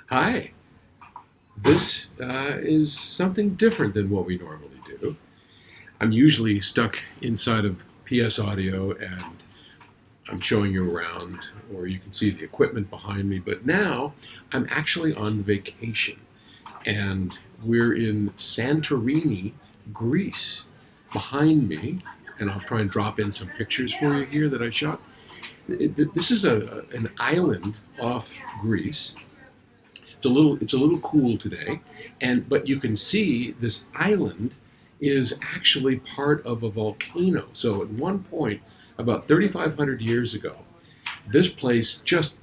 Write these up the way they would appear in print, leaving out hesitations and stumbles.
Hi. This is something different than what we normally do. I'm usually stuck inside of PS Audio and I'm showing you around, or you can see the equipment behind me, but now I'm actually on vacation and we're in Santorini, Greece. Behind me, and I'll try and drop in some pictures for you here that I shot. This is an island off Greece. It's a little cool today, and but you can see this island is actually part of a volcano. So at one point, about 3,500 years ago, this place just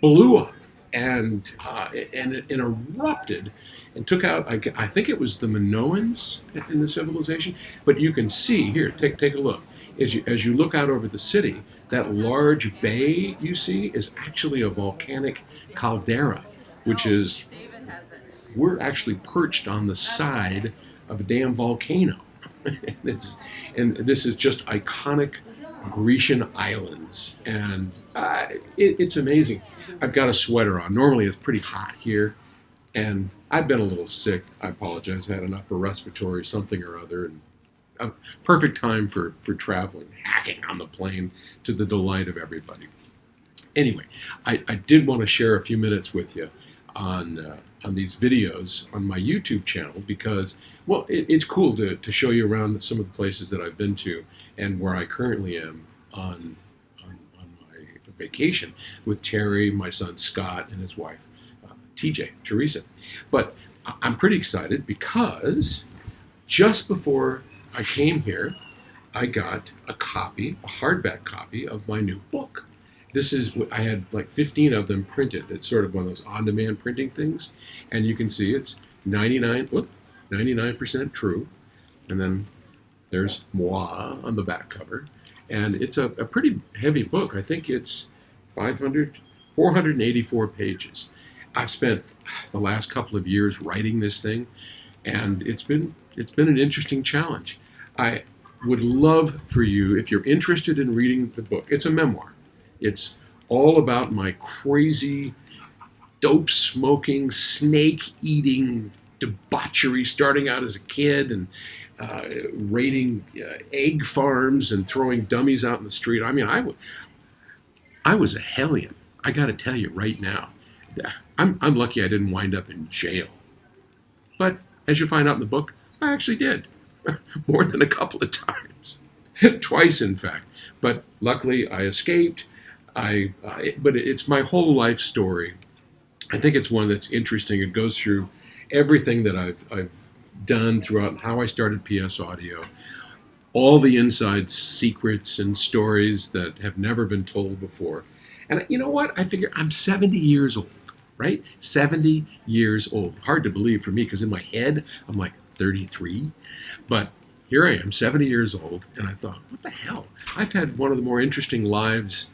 blew up and it erupted and took out. I think it was the Minoans in the civilization. But you can see here. Take a look as you look out over the city. That large bay you see is actually a volcanic caldera, which is we're actually perched on the side of a damn volcano. And this is just iconic Grecian islands, and it's amazing. I've got a sweater on. Normally, it's pretty hot here, and I've been a little sick. I apologize. I had an upper respiratory something or other, and a perfect time for traveling, hacking on the plane to the delight of everybody. Anyway, I did want to share a few minutes with you on these videos on my YouTube channel because, well, it's cool to show you around some of the places that I've been to and where I currently am on my vacation with Terry, my son Scott, and his wife TJ, Teresa. But I'm pretty excited because just before I came here, I got a hardback copy of my new book. I had like 15 of them printed. It's sort of one of those on-demand printing things. And you can see it's 99% true. And then there's moi on the back cover. And it's a pretty heavy book. I think it's 484 pages. I've spent the last couple of years writing this thing, and it's been an interesting challenge. I would love for you, if you're interested in reading the book, it's a memoir. It's all about my crazy, dope smoking, snake eating debauchery starting out as a kid and raiding egg farms and throwing dummies out in the street. I mean, I was a hellion. I got to tell you right now, I'm lucky I didn't wind up in jail. But as you find out in the book, I actually did. More than a couple of times. Twice, in fact. But luckily, I escaped. But it's my whole life story. I think it's one that's interesting. It goes through everything that I've done throughout how I started PS Audio, all the inside secrets and stories that have never been told before. And you know what? I figure I'm 70 years old, right? 70 years old. Hard to believe for me because in my head, I'm like 33. But here I am, 70 years old, and I thought, what the hell? I've had one of the more interesting lives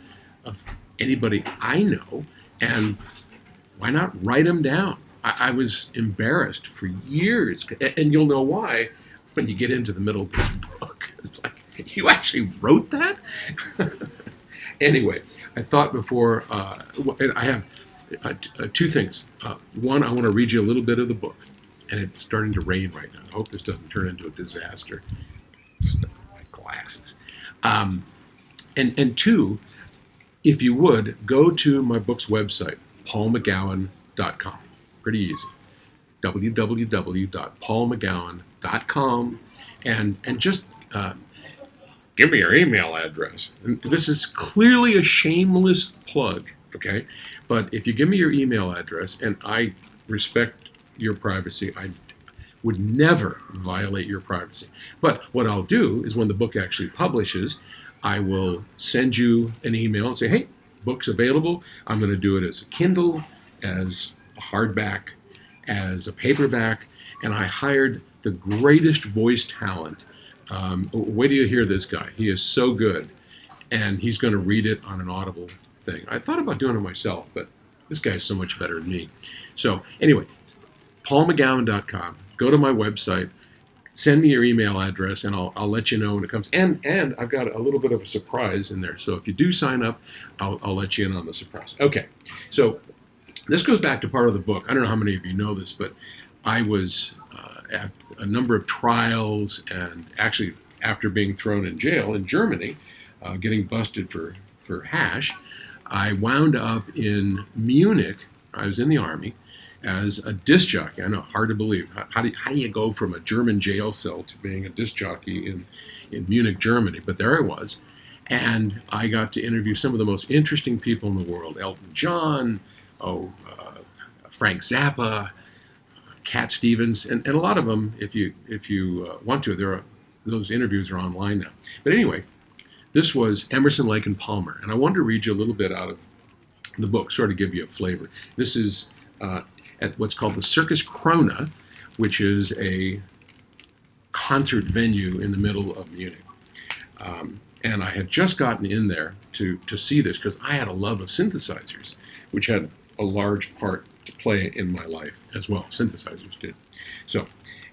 of anybody I know, and why not write them down? I was embarrassed for years, and you'll know why when you get into the middle of this book. It's like, you actually wrote that? Anyway, I thought before, and I have two things. One, I want to read you a little bit of the book, and it's starting to rain right now. I hope this doesn't turn into a disaster. Stuff in my glasses. And two, if you would, go to my book's website, paulmcgowan.com. Pretty easy. www.paulmcgowan.com and just give me your email address. And this is clearly a shameless plug, okay? But if you give me your email address, and I respect your privacy, I would never violate your privacy. But what I'll do is when the book actually publishes, I will send you an email and say, hey, book's available. I'm going to do it as a Kindle, as a hardback, as a paperback. And I hired the greatest voice talent. Wait till you hear this guy. He is so good. And he's going to read it on an Audible thing. I thought about doing it myself, but this guy's so much better than me. So anyway, paulmcgowan.com. Go to my website. Send me your email address, and I'll let you know when it comes. And I've got a little bit of a surprise in there. So if you do sign up, I'll let you in on the surprise. Okay. So This goes back to part of the book. I don't know how many of you know this, but I was at a number of trials, and actually after being thrown in jail in Germany, getting busted for hash, I wound up in Munich. I was in the army as a disc jockey. I know, hard to believe. How do you go from a German jail cell to being a disc jockey in Munich, Germany? But there I was. And I got to interview some of the most interesting people in the world. Elton John, Frank Zappa, Cat Stevens, and a lot of them, if you want to, those interviews are online now. But anyway, this was Emerson, Lake and Palmer, and I wanted to read you a little bit out of the book, sort of give you a flavor. This is at what's called the Circus Krone, which is a concert venue in the middle of Munich. And I had just gotten in there to see this because I had a love of synthesizers, which had a large part to play in my life as well. Synthesizers did. So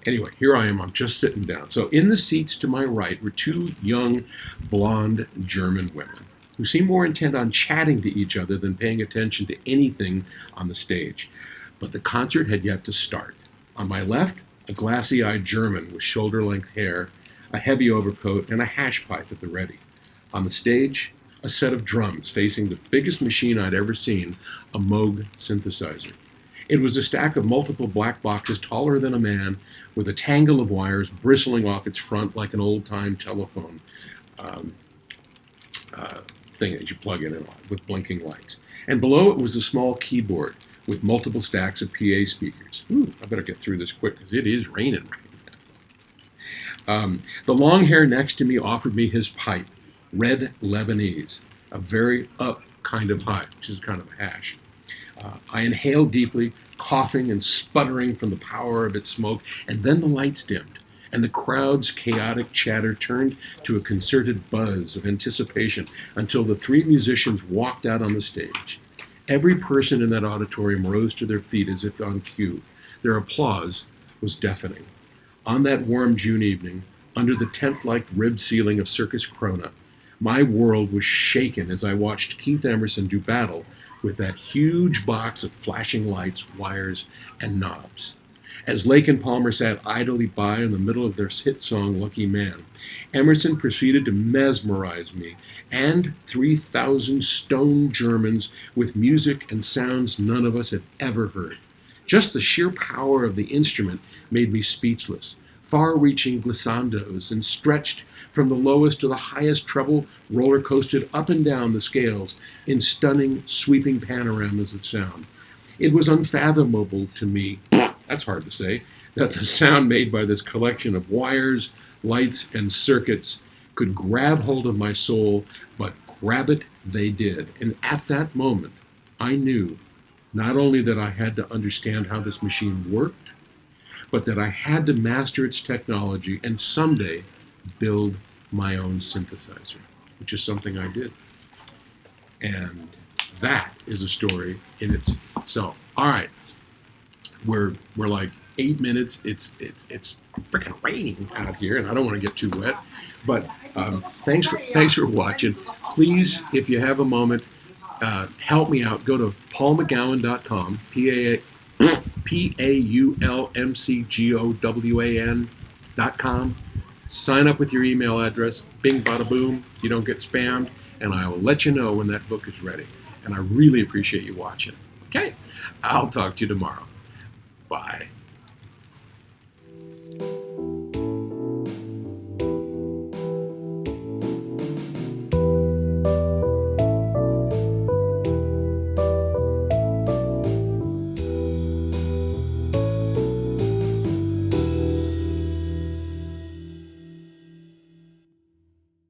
anyway, here I am. I'm just sitting down. So in the seats to my right were two young, blonde German women who seemed more intent on chatting to each other than paying attention to anything on the stage. But the concert had yet to start. On my left, a glassy-eyed German with shoulder-length hair, a heavy overcoat, and a hash pipe at the ready. On the stage, a set of drums facing the biggest machine I'd ever seen, a Moog synthesizer. It was a stack of multiple black boxes taller than a man, with a tangle of wires bristling off its front like an old-time telephone thing that you plug in and on, with blinking lights. And below it was a small keyboard with multiple stacks of PA speakers. Ooh, I better get through this quick because it is raining right now. The long hair next to me offered me his pipe, red Lebanese, a very up kind of high, which is kind of a hash. I inhaled deeply, coughing and sputtering from the power of its smoke, and then the lights dimmed, and the crowd's chaotic chatter turned to a concerted buzz of anticipation until the three musicians walked out on the stage. Every person in that auditorium rose to their feet as if on cue. Their applause was deafening. On that warm June evening, under the tent-like ribbed ceiling of Circus Krone, my world was shaken as I watched Keith Emerson do battle with that huge box of flashing lights, wires, and knobs. As Lake and Palmer sat idly by in the middle of their hit song, Lucky Man, Emerson proceeded to mesmerize me and 3,000 stone Germans with music and sounds none of us had ever heard. Just the sheer power of the instrument made me speechless. Far-reaching glissandos and stretched from the lowest to the highest treble roller coasted up and down the scales in stunning, sweeping panoramas of sound. It was unfathomable to me, that's hard to say, that the sound made by this collection of wires, lights, and circuits could grab hold of my soul, but grab it they did. And at that moment, I knew not only that I had to understand how this machine worked, but that I had to master its technology and someday build my own synthesizer, which is something I did. And that is a story in itself. All right, we're like 8 minutes. It's freaking raining out here, and I don't want to get too wet. But thanks for watching. Please, if you have a moment, help me out. Go to paulmcgowan.com, paulmcgowan.com. Sign up with your email address. Bing, bada, boom. You don't get spammed, and I will let you know when that book is ready. And I really appreciate you watching. Okay, I'll talk to you tomorrow. Bye.